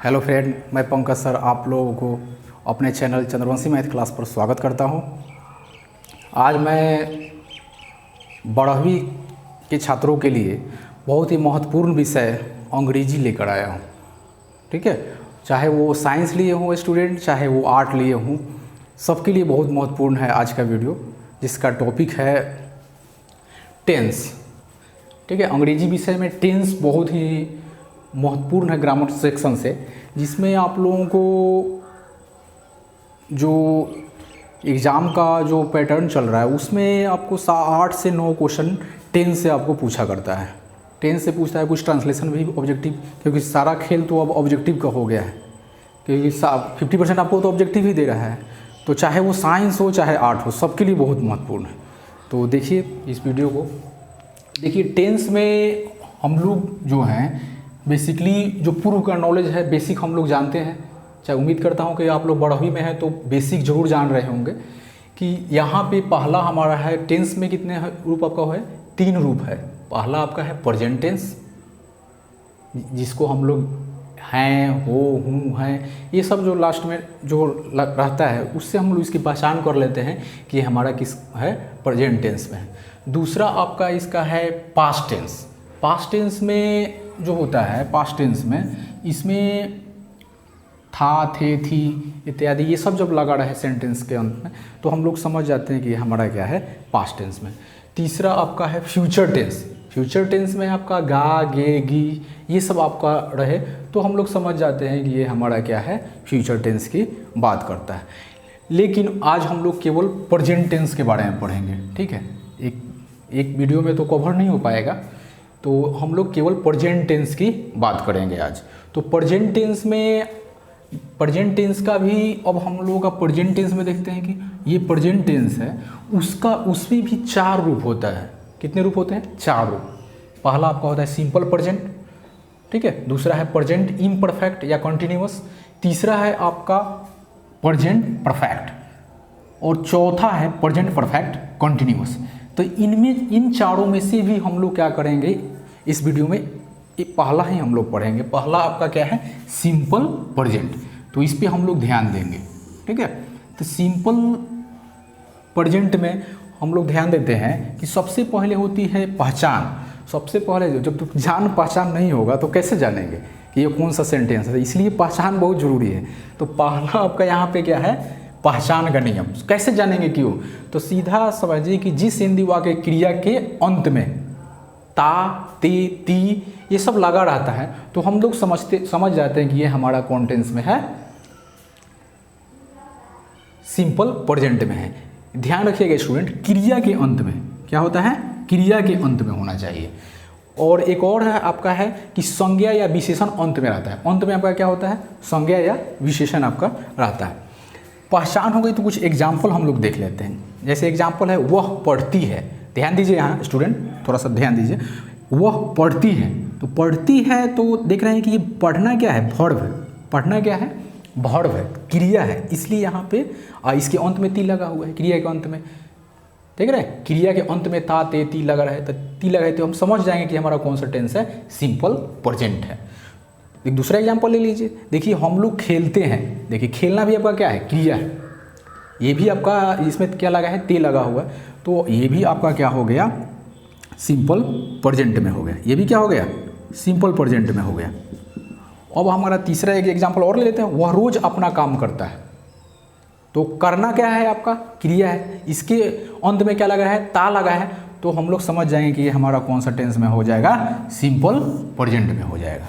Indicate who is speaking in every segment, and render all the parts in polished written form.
Speaker 1: Hello friend, मैं Pankaj sir आप लोगों को अपने चैनल चंद्रवंशी मैथ क्लास पर स्वागत करता हूं। आज मैं 12वीं के छात्रों के लिए बहुत ही महत्वपूर्ण विषय अंग्रेजी लेकर आया हूं। ठीक है, चाहे वो साइंस लिए हों स्टूडेंट, चाहे वो आर्ट लिए हों, सबके लिए बहुत महत्वपूर्ण है आज का वीडियो, जिसका टॉपिक है टेंस। ठीक है, अंग्रेजी विषय में टेंस बहुत ही महत्वपूर्ण है ग्रामर सेक्शन से, जिसमें आप लोगों को जो एग्ज़ाम का जो पैटर्न चल रहा है उसमें आपको 8 से 9 क्वेश्चन टेंस से आपको पूछा करता है। टेंस से पूछता है, कुछ ट्रांसलेशन भी ऑब्जेक्टिव, क्योंकि सारा खेल तो अब ऑब्जेक्टिव का हो गया है, क्योंकि 50% आपको तो ऑब्जेक्टिव ही दे रहा है। तो चाहे वो साइंस हो चाहे आर्ट हो, सबके लिए बहुत महत्वपूर्ण है। तो देखिए इस वीडियो को। देखिए टेंस में हम लोग जो हैं बेसिकली जो पूर्व का नॉलेज है, बेसिक हम लोग जानते हैं। चाहे उम्मीद करता हूं कि आप लोग 12वीं में हैं तो बेसिक जरूर जान रहे होंगे कि यहाँ पे पहला हमारा है टेंस में कितने रूप आपका है, 3 रूप है। पहला आपका है प्रेजेंट टेंस, जिसको हम लोग हैं, हो, हूँ, हैं, ये सब जो लास्ट में जो रहता है उससे हम लोग इसकी पहचान कर लेते हैं कि हमारा किस है, प्रेजेंट टेंस में है। दूसरा आपका इसका है पास्ट टेंस। पास्ट टेंस में जो होता है, पास्ट टेंस में इसमें था, थे, थी इत्यादि ये सब जब लगा रहे सेंटेंस के अंत में तो हम लोग समझ जाते हैं कि हमारा क्या है, पास्ट टेंस में। तीसरा आपका है फ्यूचर टेंस। फ्यूचर टेंस में आपका गा, गे, गी ये सब आपका रहे तो हम लोग समझ जाते हैं कि ये हमारा क्या है, फ्यूचर टेंस की बात करता है। लेकिन आज हम लोग केवल प्रेजेंट टेंस के बारे में पढ़ेंगे। ठीक है, एक वीडियो में तो कवर नहीं हो पाएगा, तो हम लोग केवल प्रेजेंट टेंस की बात करेंगे आज। तो प्रेजेंट टेंस में, प्रेजेंट टेंस का भी अब हम लोगों का प्रेजेंट टेंस में देखते हैं कि ये प्रेजेंट टेंस है, उसमें भी 4 रूप होता है। कितने रूप होते हैं? 4 रूप। पहला आपका होता है सिंपल प्रेजेंट, ठीक है। दूसरा है प्रेजेंट इम्परफेक्ट या कंटिन्यूअस। तीसरा है आपका प्रेजेंट परफेक्ट, और चौथा है प्रेजेंट परफेक्ट कंटिन्यूअस। तो इनमें, इन चारों में से भी हम लोग क्या करेंगे इस वीडियो में, ये पहला ही हम लोग पढ़ेंगे। पहला आपका क्या है, सिंपल प्रेजेंट। तो इस पे हम लोग ध्यान देंगे। ठीक है, तो सिंपल प्रेजेंट में हम लोग ध्यान देते हैं कि सबसे पहले होती है पहचान। सबसे पहले जब तक जान पहचान नहीं होगा तो कैसे जानेंगे कि ये कौन सा सेंटेंस है, इसलिए पहचान बहुत ज़रूरी है। तो पहला आपका यहाँ पे क्या है, पहचान का नियम। कैसे जानेंगे क्यों? तो सीधा समझिए कि जिस हिंदी वाक्य क्रिया के अंत में ता, ते, ती ये सब लगा रहता है तो हम लोग समझ जाते हैं कि ये हमारा कौन टेंस में है, सिंपल प्रेजेंट में है। ध्यान रखिएगा स्टूडेंट, क्रिया के अंत में क्या होता है, क्रिया के अंत में होना चाहिए। और एक और है आपका है कि संज्ञा या विशेषण अंत में रहता है। अंत में आपका क्या होता है, संज्ञा या विशेषण आपका रहता है। पहचान हो गई तो कुछ एग्जाम्पल हम लोग देख लेते हैं। जैसे एग्जाम्पल है वह पढ़ती है। ध्यान दीजिए यहाँ स्टूडेंट, थोड़ा सा ध्यान दीजिए। वह पढ़ती है, तो पढ़ती है तो देख रहे हैं कि ये पढ़ना क्या है, वर्ब है। पढ़ना क्या है, वर्ब है, क्रिया है, इसलिए यहाँ पे इसके अंत में ती लगा हुआ है। क्रिया के अंत में देख रहे हैं, क्रिया के अंत में ता, ते, ती लगा रहा है, तो ती लगा है तो हम समझ जाएंगे कि हमारा कौन सा टेंस है, सिंपल प्रेजेंट है। एक दूसरा एग्जाम्पल ले लीजिए। देखिए हम लोग खेलते हैं। देखिए खेलना भी आपका क्या है, क्रिया है। ये भी आपका इसमें क्या लगा है, ते लगा हुआ है, तो ये भी आपका क्या हो गया, सिंपल प्रेजेंट में हो गया। ये भी क्या हो गया, सिंपल प्रेजेंट में हो गया। अब हमारा तीसरा एक एग्जाम्पल और ले लेते हैं। वह रोज अपना काम करता है, तो करना क्या है आपका, क्रिया है। इसके अंत में क्या लगा है, ता लगा है, तो हम लोग समझ जाएंगे कि ये हमारा कौन सा टेंस में हो जाएगा, सिंपल प्रेजेंट में हो जाएगा।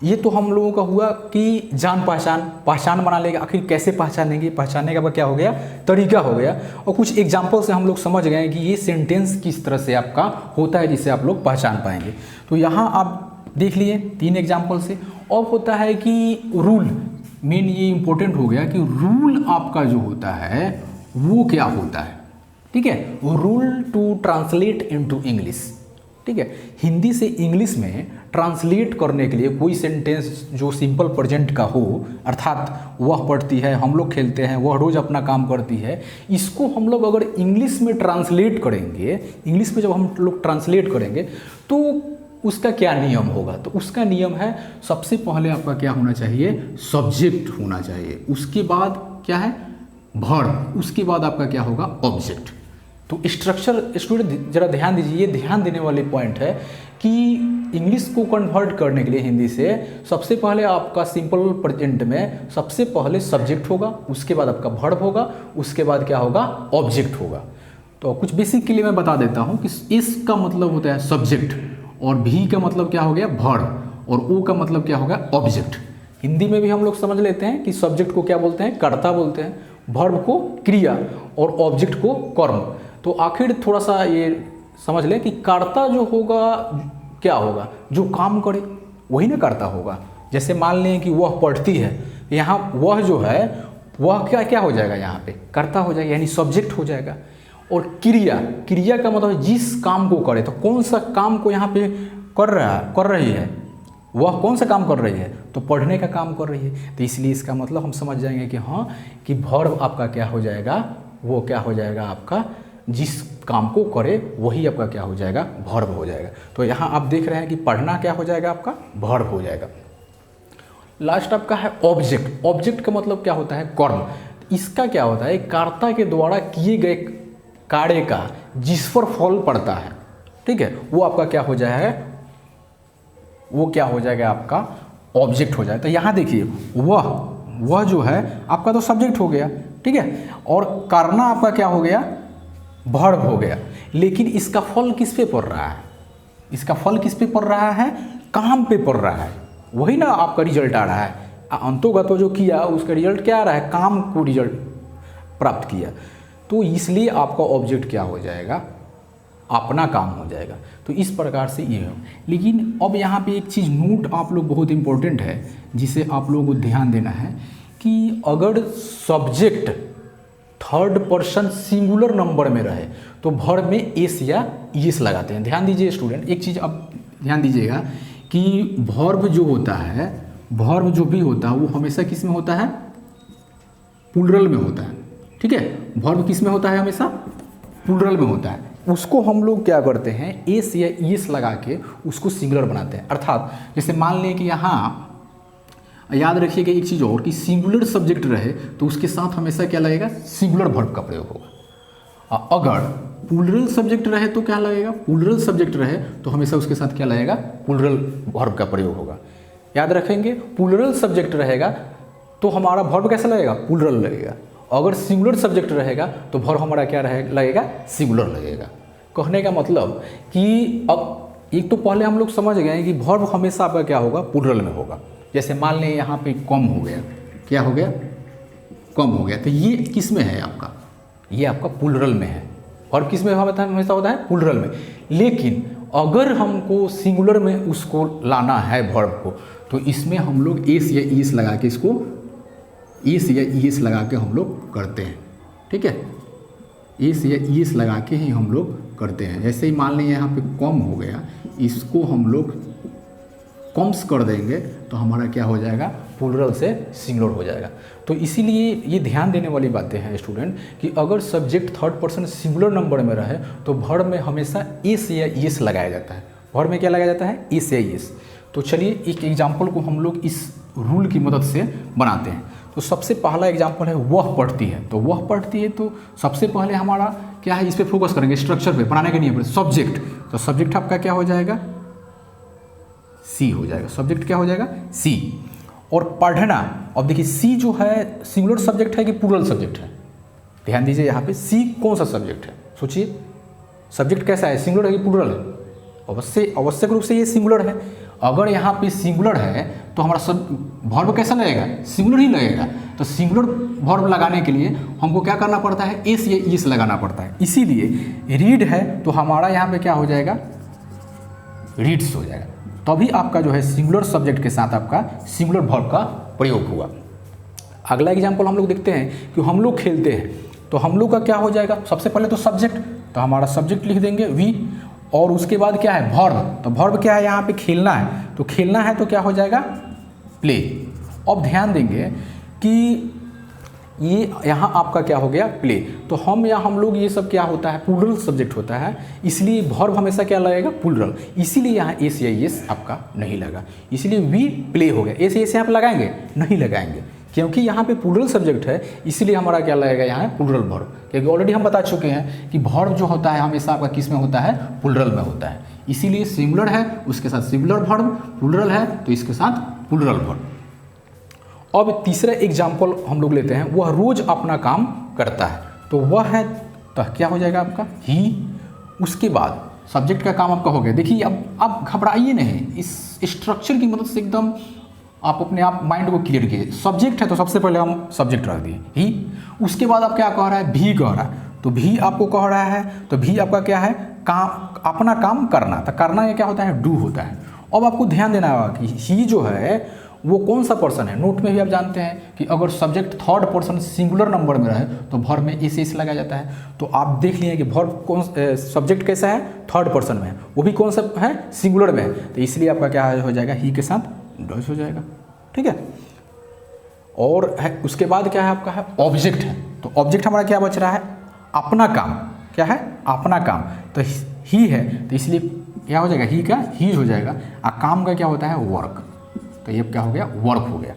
Speaker 1: ये तो हम लोगों का हुआ कि जान पहचान बना लेगा। आखिर कैसे पहचानेंगे, पहचानने का क्या हो गया, तरीका हो गया। और कुछ एग्जाम्पल से हम लोग समझ गए कि ये सेंटेंस किस तरह से आपका होता है, जिससे आप लोग पहचान पाएंगे। तो यहाँ आप देख लिए 3 एग्जाम्पल से। अब होता है कि रूल, मेन ये इंपॉर्टेंट हो गया कि रूल आपका जो होता है वो क्या होता है। ठीक है, rule to translate into English. ठीक है, हिंदी से इंग्लिश में ट्रांसलेट करने के लिए कोई सेंटेंस जो सिंपल प्रेजेंट का हो, अर्थात वह पढ़ती है, हम लोग खेलते हैं, वह रोज़ अपना काम करती है, इसको हम लोग अगर इंग्लिश में ट्रांसलेट करेंगे, इंग्लिश में जब हम लोग ट्रांसलेट करेंगे तो उसका क्या नियम होगा? तो उसका नियम है, सबसे पहले आपका क्या होना चाहिए? सब्जेक्ट होना चाहिए, उसके बाद क्या है? वर्ब, उसके बाद आपका क्या होगा? ऑब्जेक्ट। तो स्ट्रक्चर स्टूडेंट जरा ध्यान दीजिए, ये ध्यान देने वाले पॉइंट है कि इंग्लिश को कन्वर्ट करने के लिए हिंदी से सबसे पहले आपका सिंपल प्रेजेंट में सबसे पहले सब्जेक्ट होगा, उसके बाद आपका वर्ब होगा, उसके बाद क्या होगा? ऑब्जेक्ट होगा। तो कुछ बेसिक के लिए मैं बता देता हूँ कि इस का मतलब होता है सब्जेक्ट, और भी का मतलब क्या हो गया? वर्ब, और ओ का मतलब क्या होगा? ऑब्जेक्ट। हिंदी में भी हम लोग समझ लेते हैं कि सब्जेक्ट को क्या बोलते हैं? कर्ता बोलते हैं, वर्ब को क्रिया, और ऑब्जेक्ट को कर्म। तो आखिर थोड़ा सा ये समझ लें कि कर्ता जो होगा क्या होगा? जो काम करे वही ना कर्ता होगा। जैसे मान लें कि वह पढ़ती है, यहाँ वह जो है वह क्या क्या हो जाएगा? यहाँ पे कर्ता हो जाएगा, यानी सब्जेक्ट हो जाएगा। और क्रिया, क्रिया का मतलब जिस काम को करे, तो कौन सा काम को यहाँ पे कर रही है? वह कौन सा काम कर रही है? तो पढ़ने का काम कर रही है। तो इसलिए इसका मतलब हम समझ जाएंगे कि हाँ, कि वर्ब आपका क्या हो जाएगा? वो क्या हो जाएगा? आपका जिस काम को करे वही आपका क्या हो जाएगा? वर्ब हो जाएगा। तो यहाँ आप देख रहे हैं कि पढ़ना क्या हो जाएगा? आपका वर्ब हो जाएगा। लास्ट आपका है ऑब्जेक्ट। ऑब्जेक्ट का मतलब क्या होता है? कर्म। इसका क्या होता है? कर्ता के द्वारा किए गए कार्य का जिस पर फल पड़ता है, ठीक है, वो आपका क्या हो जाएगा? वो क्या हो जाएगा? आपका ऑब्जेक्ट हो जाएगा। तो यहाँ देखिए, वह जो है आपका तो सब्जेक्ट हो गया, ठीक है, और करना आपका क्या हो गया? वर्ब हो गया। लेकिन इसका फल किस पे पड़ रहा है? इसका फल किस पे पड़ रहा है? काम पे पड़ रहा है, वही ना आपका रिजल्ट आ रहा है। अंतोगत जो किया उसका रिजल्ट क्या आ रहा है? काम को रिजल्ट प्राप्त किया। तो इसलिए आपका ऑब्जेक्ट क्या हो जाएगा? अपना काम हो जाएगा। तो इस प्रकार से ये है। लेकिन अब यहाँ पे एक चीज़ नोट आप लोग बहुत इंपॉर्टेंट है, जिसे आप लोगों को ध्यान देना है कि अगर subject third person singular number में रहे तो वर्ब में एस या ईएस लगाते हैं। ध्यान दीजिए स्टूडेंट, एक चीज़ अब ध्यान दीजिएगा कि वर्ब जो होता है, वर्ब जो भी होता है वो हमेशा किस में होता है? प्लूरल में होता है, ठीक है। वर्ब किस में होता है? हमेशा प्लूरल में होता है। उसको हम लोग क्या करते हैं? एस या ईएस लगा के उसको सिंगुलर बनाते हैं। अर्थात जैसे मान लें कि यहाँ याद रखिएगा एक चीज़ और, कि सिंगुलर सब्जेक्ट रहे तो उसके साथ हमेशा क्या लगेगा? सिंगुलर वर्ब का प्रयोग होगा। अगर प्लूरल सब्जेक्ट रहे तो क्या लगेगा? प्लूरल सब्जेक्ट रहे तो हमेशा उसके साथ क्या लगेगा? प्लूरल वर्ब का प्रयोग होगा। याद रखेंगे, प्लूरल सब्जेक्ट रहेगा तो हमारा वर्ब कैसा लगेगा? प्लूरल लगेगा। अगर सिंगुलर सब्जेक्ट रहेगा तो वर्ब हमारा क्या लगेगा? सिंगुलर लगेगा। कहने का मतलब कि अब एक तो पहले हम लोग समझ गए कि वर्ब हमेशा आपका क्या होगा? प्लूरल में होगा। जैसे मान लें यहाँ पे कम हो गया, क्या हो गया? कम हो गया, तो ये किस में है आपका? ये आपका प्लूरल में है। वर्ब किस में हमेशा होता है? प्लूरल में। लेकिन अगर हमको सिंगुलर में उसको लाना है वर्ब को, तो इसमें हम लोग एस या ईएस लगा के इसको एस या ईएस लगा के हम लोग करते हैं, ठीक है। एस या ईएस लगा के ही हम लोग करते हैं। जैसे ही मान लें यहाँ पे कम हो गया, इसको हम लोग कम्स कर देंगे तो हमारा क्या हो जाएगा? प्लूरल से सिंगुलर हो जाएगा। तो इसीलिए ये ध्यान देने वाली बातें हैं स्टूडेंट कि अगर subject third person singular number में रहे तो वर्ब में हमेशा एस या ईएस लगाया जाता है। वर्ब में क्या लगाया जाता है? एस या ईएस। तो चलिए एक एग्जाम्पल को हम लोग इस रूल की मदद से बनाते हैं। तो सबसे पहला एग्जाम्पल है वह पढ़ती है। तो वह पढ़ती है तो सबसे पहले हमारा क्या है? इस पर फोकस करेंगे, स्ट्रक्चर पे, बनाने के नियम पर। सब्जेक्ट, तो सब्जेक्ट आपका क्या हो जाएगा? सी हो जाएगा। सब्जेक्ट क्या हो जाएगा? सी। और पढ़ना, अब देखिए सी जो है सिंगुलर सब्जेक्ट है कि प्लूरल सब्जेक्ट है? ध्यान दीजिए यहाँ पे, सी कौन सा सब्जेक्ट है? सोचिए, सब्जेक्ट कैसा है? सिंगुलर है कि प्लूरल है? आवश्यक रूप से ये सिंगुलर है। अगर यहाँ पे सिंगुलर है तो हमारा सब वर्ब कैसा लगेगा? सिंगुलर ही लगेगा। तो सिंगुलर वर्ब लगाने के लिए हमको क्या करना पड़ता है? एस या ईएस लगाना पड़ता है। इसीलिए रीड है तो हमारा यहाँ पे क्या हो जाएगा? रीड्स हो जाएगा। तभी आपका जो है सिंगुलर सब्जेक्ट के साथ आपका सिंगुलर वर्ब का प्रयोग हुआ। अगला एग्जाम्पल हम लोग देखते हैं कि हम लोग खेलते हैं, तो हम लोग का क्या हो जाएगा? सबसे पहले तो सब्जेक्ट, तो हमारा सब्जेक्ट लिख देंगे वी, और उसके बाद क्या है? वर्ब। तो वर्ब क्या है? यहाँ पे खेलना है, तो खेलना है तो क्या हो जाएगा? प्ले। अब ध्यान देंगे कि ये यहाँ आपका क्या हो गया प्ले। तो हम लोग ये सब क्या होता है प्लूरल सब्जेक्ट होता है, इसलिए वर्ब हमेशा क्या लगेगा प्लूरल, इसीलिए यहाँ एस या एस आपका नहीं लगा, इसलिए वी प्ले हो गया। एस एस यहाँ पे लगाएंगे नहीं लगाएंगे, क्योंकि यहाँ पे प्लूरल सब्जेक्ट है, इसीलिए हमारा क्या लगेगा यहाँ प्लूरल वर्ब, क्योंकि ऑलरेडी हम बता चुके हैं कि वर्ब जो होता है हमेशा आपका किस में होता है प्लूरल में होता है, इसीलिए सिंगुलर है उसके साथ सिंगुलर वर्ब, प्लूरल है तो इसके साथ प्लूरल वर्ब। अब तीसरा एग्जाम्पल हम लोग लेते हैं, वह रोज अपना काम करता है, तो वह है तो क्या हो जाएगा आपका ही। उसके बाद सब्जेक्ट का काम आपका हो गया। देखिए अब आप घबराइए नहीं, इस स्ट्रक्चर की मदद से एकदम आप अपने आप माइंड को क्लियर कीजिए। सब्जेक्ट है तो सबसे पहले हम सब्जेक्ट रख दिए ही, उसके बाद आप क्या कह रहा है भी कह रहा है, तो भी आपको कह रहा है तो भी आपका क्या है काम, अपना काम करना, तो करना ये क्या होता है डू होता है। अब आपको ध्यान देना होगा कि ही जो है वो कौन सा पर्सन है। नोट में भी आप जानते हैं कि अगर subject third person singular number में रहे तो वर्ब में एस एस लगाया जाता है। तो आप देख लिए कि वर्ब कौन सब्जेक्ट कैसा है थर्ड पर्सन में है, वो भी कौन सा है सिंगुलर में है, तो इसलिए आपका क्या हो जाएगा ही के साथ डज हो जाएगा, ठीक है। और है उसके बाद क्या है आपका है ऑब्जेक्ट है, तो ऑब्जेक्ट हमारा क्या बच रहा है अपना काम, क्या है अपना काम, तो ही है तो इसलिए क्या हो जाएगा ही का ही हो जाएगा, और काम का क्या होता है वर्क, तो ये क्या हो गया वर्क हो गया।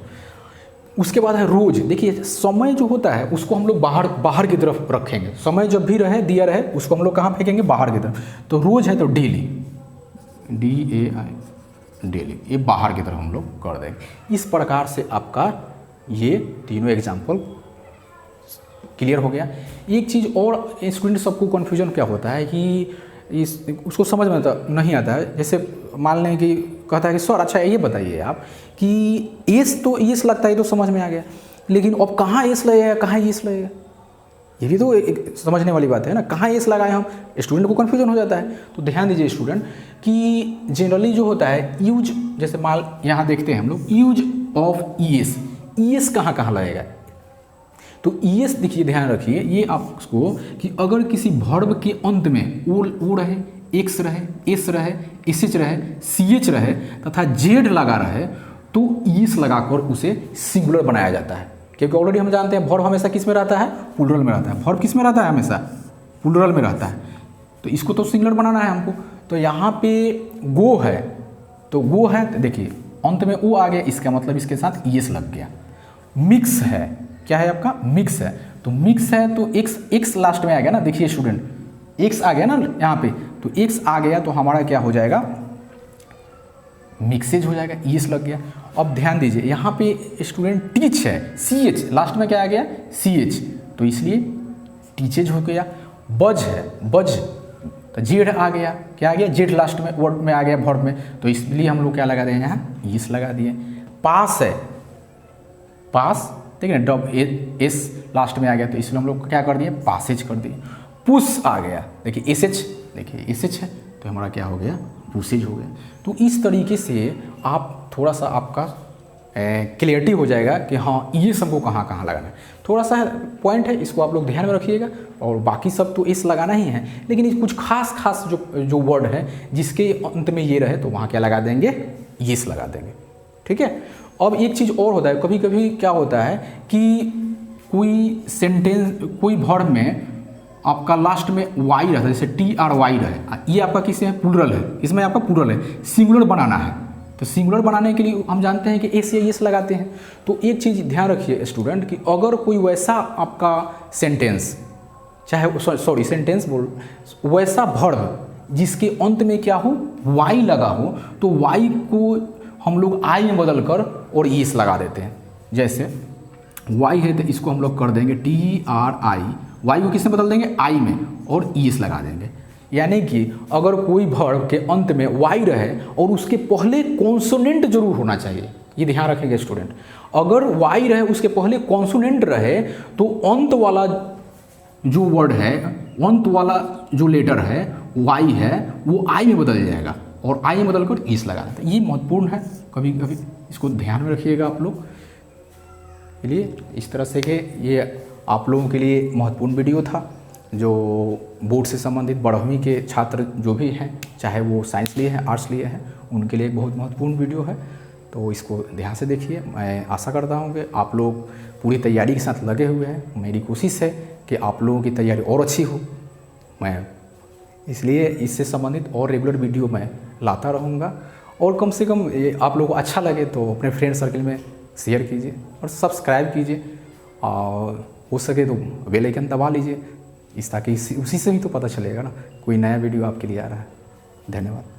Speaker 1: उसके बाद है रोज। देखिए समय जो होता है उसको हम लोग बाहर की तरफ रखेंगे, समय जब भी रहे दिया रहे उसको हम लोग कहाँ फेंकेंगे बाहर की तरफ, तो रोज है तो डेली DAI डेली, ये बाहर की तरफ हम लोग कर देंगे। इस प्रकार से आपका ये तीनों एग्जाम्पल क्लियर हो गया। एक चीज़ और स्टूडेंट सबको कन्फ्यूजन क्या होता है कि उसको समझ में नहीं आता है, जैसे मान लें कि कहता है कि सर अच्छा ये बताइए आप कि एस तो एस लगता है तो समझ में आ गया, लेकिन अब कहाँ एस लगेगा कहाँ एस लगेगा, ये भी तो एक समझने वाली बात है ना, कहाँ एस लगाए हम, स्टूडेंट को कन्फ्यूजन हो जाता है। तो ध्यान दीजिए स्टूडेंट कि जनरली जो होता है यूज, जैसे मान यहाँ देखते हैं हम लोग यूज ऑफ ईएस, ईएस कहाँ कहाँ लगेगा, तो ईएस देखिए ध्यान रखिए ये आपको कि अगर किसी वर्ब के अंत में ओ रहे, एक्स रहे, एस रहे, एसएच रहे, सीएच रहे तथा जेड लगा रहे तो ईएस लगाकर उसे सिंगुलर बनाया जाता है, क्योंकि ऑलरेडी हम जानते हैं वर्ब हमेशा किस में रहता है प्लूरल में रहता है, वर्ब किस में रहता है हमेशा प्लूरल में रहता है, तो इसको तो सिंगुलर बनाना है हमको। तो यहाँ पे गो है तो गो है तो देखिए अंत में ओ आ गया, इसका मतलब इसके साथ ईएस लग गया। मिक्स है, क्या है आपका मिक्स है, तो मिक्स है तो एक्स लास्ट में आ गया ना, देखिए स्टूडेंट एक्स आ गया ना यहाँ पे, तो एक्स आ गया तो हमारा क्या हो जाएगा मिक्सेज हो जाएगा, ईएस लग गया। अब ध्यान दीजिए यहाँ पे स्टूडेंट टीच है, सीएच लास्ट में क्या आ गया सीएच, तो इसलिए टीचेज हो गया। बज है, बज तो जेड आ गया, क्या आ गया जेड लास्ट में वर्ड में आ गया वर्ब में, तो इसलिए हम लोग क्या लगा दें यहाँ ईएस लगा दिए। पास है, पास ठीक है डब एस लास्ट में आ गया तो इसलिए हम लोग क्या कर दिए पासेज कर दिए। पुश आ गया, देखिए एसएच, देखिए एसएच है तो हमारा क्या हो गया पुसेज हो गया। तो इस तरीके से आप थोड़ा सा आपका क्लियरिटी हो जाएगा कि हाँ ये सबको कहाँ कहाँ लगाना है। थोड़ा सा पॉइंट है इसको आप लोग ध्यान में रखिएगा, और बाकी सब तो एस लगाना ही है, लेकिन कुछ खास जो वर्ड है जिसके अंत में ये रहे तो वहाँ क्या लगा देंगे येस लगा देंगे, ठीक है। अब एक चीज़ और होता है, कभी कभी क्या होता है कि कोई सेंटेंस कोई वर्ड में आपका लास्ट में वाई रहता है, जैसे TRY रहे, ये आपका किस में प्लूरल है, इसमें आपका प्लूरल है, सिंगुलर बनाना है, तो सिंगुलर बनाने के लिए हम जानते हैं कि एस या एस लगाते हैं। तो एक चीज़ ध्यान रखिए स्टूडेंट कि अगर कोई वैसा आपका सेंटेंस चाहे सॉरी सेंटेंस बोल वैसा वर्ड जिसके अंत में क्या हो वाई लगा हो, तो वाई को हम लोग आई में बदल कर और ईस लगा देते हैं। जैसे वाई है तो इसको हम लोग कर देंगे TRI, वाई को किसमें बदल देंगे आई में और ईस लगा देंगे। यानी कि अगर कोई वर्ब के अंत में वाई रहे और उसके पहले कॉन्सोनेंट जरूर होना चाहिए, ये ध्यान रखेंगे स्टूडेंट। अगर वाई रहे उसके पहले कॉन्सोनेंट रहे तो अंत वाला जो वर्ड है, अंत वाला जो लेटर है वाई है वो आई में बदल जाएगा और आई में बदल कर ईस लगा देते हैं। ये महत्वपूर्ण है, कभी कभी इसको ध्यान में रखिएगा आप लोग। चलिए इस तरह से कि ये आप लोगों के लिए महत्वपूर्ण वीडियो था, जो बोर्ड से संबंधित 12वीं के छात्र जो भी हैं, चाहे वो साइंस लिए हैं आर्ट्स लिए हैं, उनके लिए एक बहुत महत्वपूर्ण वीडियो है। तो इसको ध्यान से देखिए। मैं आशा करता हूँ कि आप लोग पूरी तैयारी के साथ लगे हुए हैं। मेरी कोशिश है कि आप लोगों की तैयारी और अच्छी हो। मैं इसलिए इससे संबंधित और रेगुलर वीडियो मैं लाता रहूँगा, और कम से कम ये आप लोगों को अच्छा लगे तो अपने फ्रेंड सर्कल में शेयर कीजिए और सब्सक्राइब कीजिए, और हो सके तो बेल आइकन दबा लीजिए, ताकि उसी से भी तो पता चलेगा ना कोई नया वीडियो आपके लिए आ रहा है। धन्यवाद।